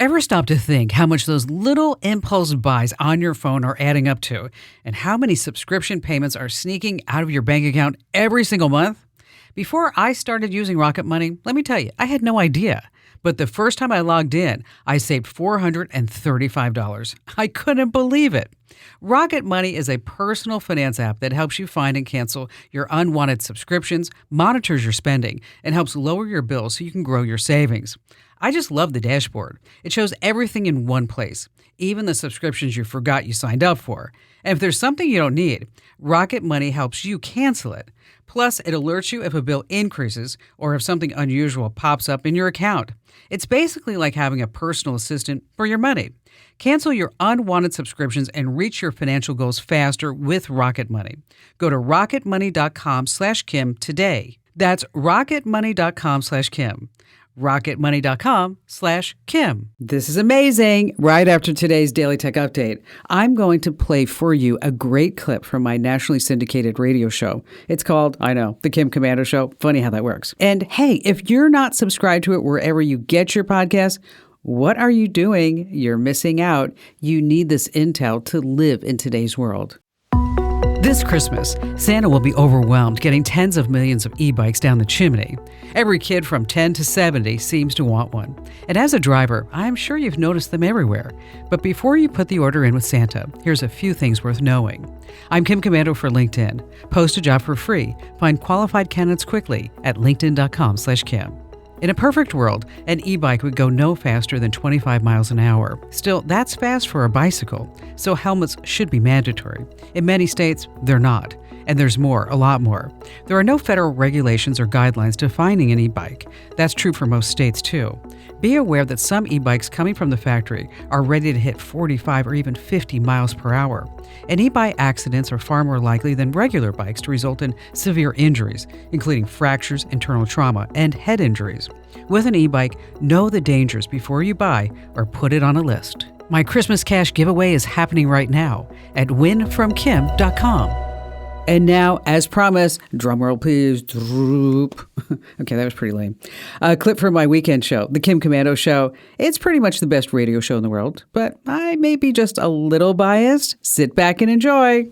Ever stop to think how much those little impulse buys on your phone are adding up to, and how many subscription payments are sneaking out of your bank account every single month? Before I started using Rocket Money, let me tell you, I had no idea. But the first time I logged in, I saved $435. I couldn't believe it. Rocket Money is a personal finance app that helps you find and cancel your unwanted subscriptions, monitors your spending, and helps lower your bills so you can grow your savings. I just love the dashboard. It shows everything in one place, even the subscriptions you forgot you signed up for. And if there's something you don't need, Rocket Money helps you cancel it. Plus, it alerts you if a bill increases or if something unusual pops up in your account. It's basically like having a personal assistant for your money. Cancel your unwanted subscriptions and reach your financial goals faster with Rocket Money. Go to rocketmoney.com/Kim today. That's rocketmoney.com/Kim. rocketmoney.com/Kim. This is amazing. Right after today's Daily Tech Update, I'm going to play for you a great clip from my nationally syndicated radio show. It's called, I know, The Kim Komando Show. Funny how that works. And hey, if you're not subscribed to it wherever you get your podcasts, what are you doing? You're missing out. You need this intel to live in today's world. This Christmas, Santa will be overwhelmed getting tens of millions of e-bikes down the chimney. Every kid from 10 to 70 seems to want one. And as a driver, I'm sure you've noticed them everywhere. But before you put the order in with Santa, here's a few things worth knowing. I'm Kim Komando for LinkedIn. Post a job for free. Find qualified candidates quickly at linkedin.com/Kim. In a perfect world, an e-bike would go no faster than 25 miles an hour. Still, that's fast for a bicycle, so helmets should be mandatory. In many states, they're not. And there's more, a lot more. There are no federal regulations or guidelines defining an e-bike. That's true for most states, too. Be aware that some e-bikes coming from the factory are ready to hit 45 or even 50 miles per hour. And e-bike accidents are far more likely than regular bikes to result in severe injuries, including fractures, internal trauma, and head injuries. With an e-bike, know the dangers before you buy or put it on a list. My Christmas cash giveaway is happening right now at winfromkim.com. And now, as promised, drumroll please, droop. Okay, that was pretty lame. A clip from my weekend show, The Kim Komando Show. It's pretty much the best radio show in the world, but I may be just a little biased. Sit back and enjoy.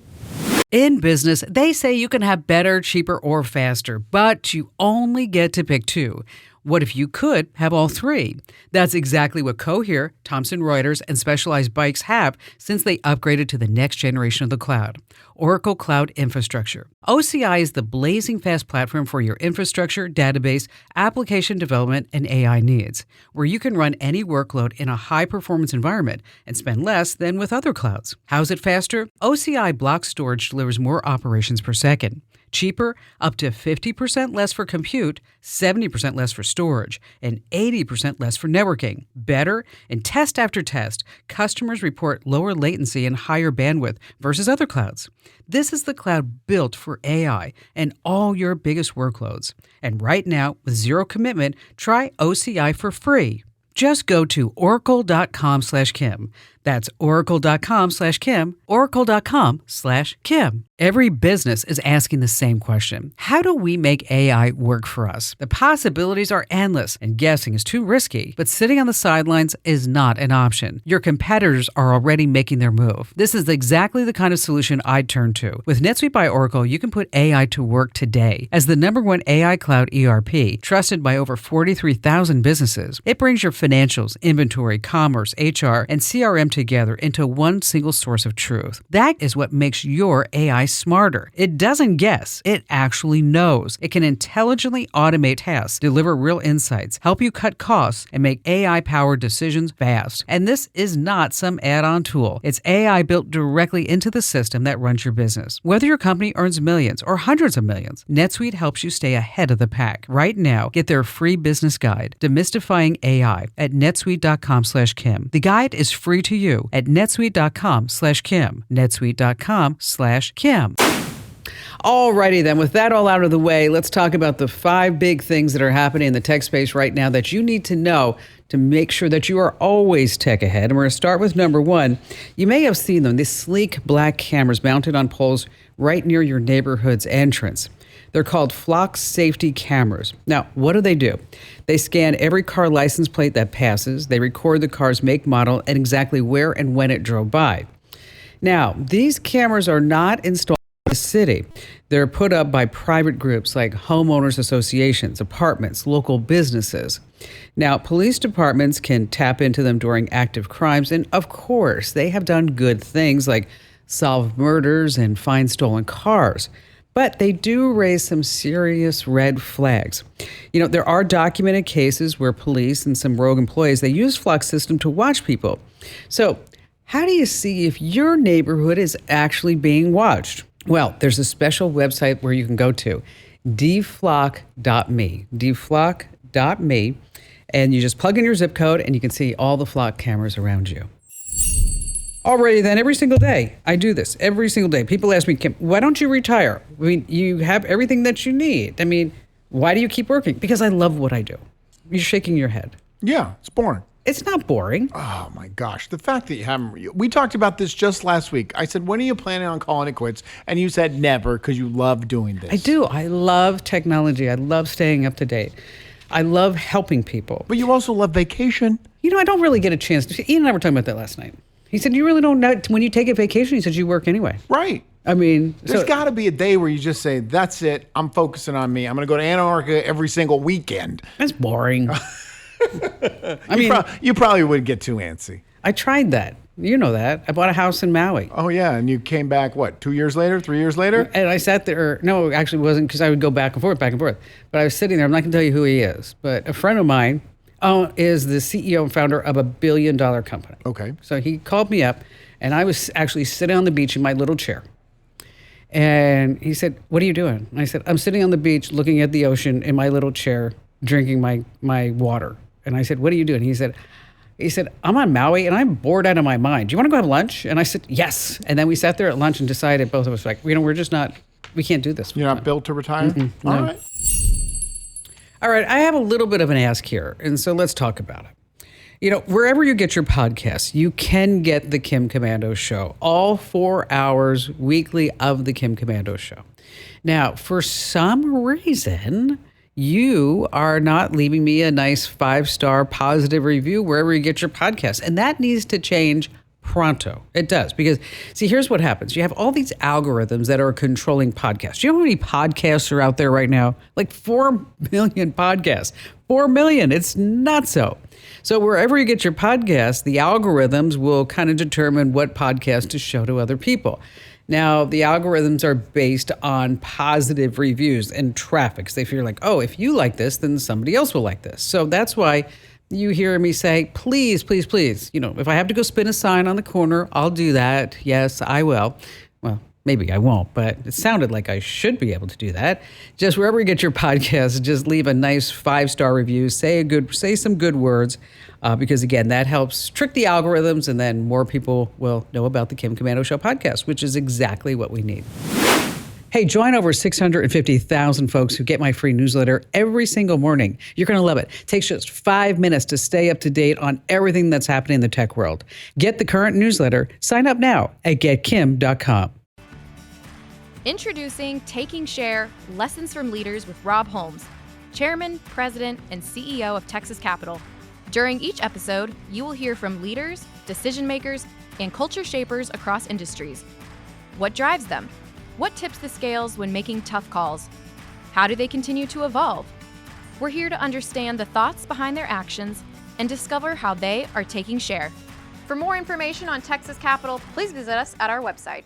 In business, they say you can have better, cheaper, or faster, but you only get to pick two. What if you could have all three? That's exactly what Cohere, Thomson Reuters, and Specialized Bikes have since they upgraded to the next generation of the cloud, Oracle Cloud Infrastructure. OCI is the blazing fast platform for your infrastructure, database, application development, and AI needs, where you can run any workload in a high-performance environment and spend less than with other clouds. How's it faster? OCI Block Storage delivers more operations per second. Cheaper, up to 50% less for compute, 70% less for storage, and 80% less for networking. Better, in test after test, customers report lower latency and higher bandwidth versus other clouds. This is the cloud built for AI and all your biggest workloads. And right now, with zero commitment, try OCI for free. Just go to oracle.com/Kim. That's oracle.com/Kim, oracle.com/Kim. Every business is asking the same question. How do we make AI work for us? The possibilities are endless, and guessing is too risky. But sitting on the sidelines is not an option. Your competitors are already making their move. This is exactly the kind of solution I'd turn to. With NetSuite by Oracle, you can put AI to work today. As the #1 AI cloud ERP, trusted by over 43,000 businesses, it brings your financials, inventory, commerce, HR, and CRM together into one single source of truth. That is what makes your AI smarter. It doesn't guess. It actually knows. It can intelligently automate tasks, deliver real insights, help you cut costs, and make AI-powered decisions fast. And this is not some add-on tool. It's AI built directly into the system that runs your business. Whether your company earns millions or hundreds of millions, NetSuite helps you stay ahead of the pack. Right now, get their free business guide, Demystifying AI, at netsuite.com/Kim. The guide is free to you at netsuite.com/Kim. netsuite.com/Kim. Alrighty then, with that all out of the way, let's talk about the 5 big things that are happening in the tech space right now that you need to know to make sure that you are always tech ahead. And we're going to start with number 1. You may have seen them, these sleek black cameras mounted on poles right near your neighborhood's entrance. They're called Flock Safety Cameras. Now, what do? They scan every car license plate that passes. They record the car's make, model, and exactly where and when it drove by. Now, these cameras are not installed in the city. They're put up by private groups like homeowners associations, apartments, local businesses. Now, police departments can tap into them during active crimes, and of course, they have done good things like solve murders and find stolen cars. But they do raise some serious red flags. There are documented cases where police and some rogue employees, they use Flock system to watch people. So how do you see if your neighborhood is actually being watched? Well, there's a special website where you can go to, dflock.me, dflock.me, and you just plug in your zip code and you can see all the Flock cameras around you. Alrighty then, every single day, I do this. Every single day. People ask me, Kim, why don't you retire? I mean, you have everything that you need. I mean, why do you keep working? Because I love what I do. You're shaking your head. Yeah, it's boring. It's not boring. Oh my gosh. The fact that you haven't, we talked about this just last week. I said, when are you planning on calling it quits? And you said never because you love doing this. I do. I love technology. I love staying up to date. I love helping people. But you also love vacation. I don't really get a chance to. Ian and I were talking about that last night. He said, you really don't know, when you take a vacation, he said, you work anyway. Right. I mean, there's got to be a day where you just say, that's it. I'm focusing on me. I'm going to go to Antarctica every single weekend. That's boring. You probably would get too antsy. I tried that. You know that. I bought a house in Maui. Oh, yeah. And you came back, 2 years later, 3 years later? And I sat there. No, actually it wasn't, because I would go back and forth. But I was sitting there. I'm not going to tell you who he is. But a friend of mine is the CEO and founder of $1 billion company. Okay. So he called me up, and I was actually sitting on the beach in my little chair. And he said, what are you doing? And I said, I'm sitting on the beach looking at the ocean in my little chair, drinking my water. And I said, what are you doing? He said, I'm on Maui and I'm bored out of my mind. Do you want to go have lunch? And I said, yes. And then we sat there at lunch and decided, both of us, we're just not, we can't do this. You're not built to retire? No. All right. All right. I have a little bit of an ask here. And so let's talk about it. Wherever you get your podcasts, you can get the Kim Komando Show, all 4 hours weekly of the Kim Komando Show. Now, for some reason, you are not leaving me a nice 5-star positive review wherever you get your podcasts. And that needs to change pronto. It does. Because, see, here's what happens. You have all these algorithms that are controlling podcasts. Do you know how many podcasts are out there right now? Like 4 million podcasts. 4 million. It's not so. So wherever you get your podcasts, the algorithms will kind of determine what podcast to show to other people. Now, the algorithms are based on positive reviews and traffic. So they feel like, oh, if you like this, then somebody else will like this. So that's why you hear me say, please, please, please. If I have to go spin a sign on the corner, I'll do that. Yes, I will. Well, maybe I won't, but it sounded like I should be able to do that. Just wherever you get your podcast, just leave a nice 5-star review. Say some good words. Because again, that helps trick the algorithms, and then more people will know about the Kim Komando Show podcast, which is exactly what we need. Hey, join over 650,000 folks who get my free newsletter every single morning. You're going to love it. It takes just 5 minutes to stay up to date on everything that's happening in the tech world. Get the current newsletter. Sign up now at getkim.com. Introducing Taking Share, Lessons from Leaders with Rob Holmes, Chairman, President, and CEO of Texas Capital. During each episode, you will hear from leaders, decision makers, and culture shapers across industries. What drives them? What tips the scales when making tough calls? How do they continue to evolve? We're here to understand the thoughts behind their actions and discover how they are taking share. For more information on Texas Capital, please visit us at our website.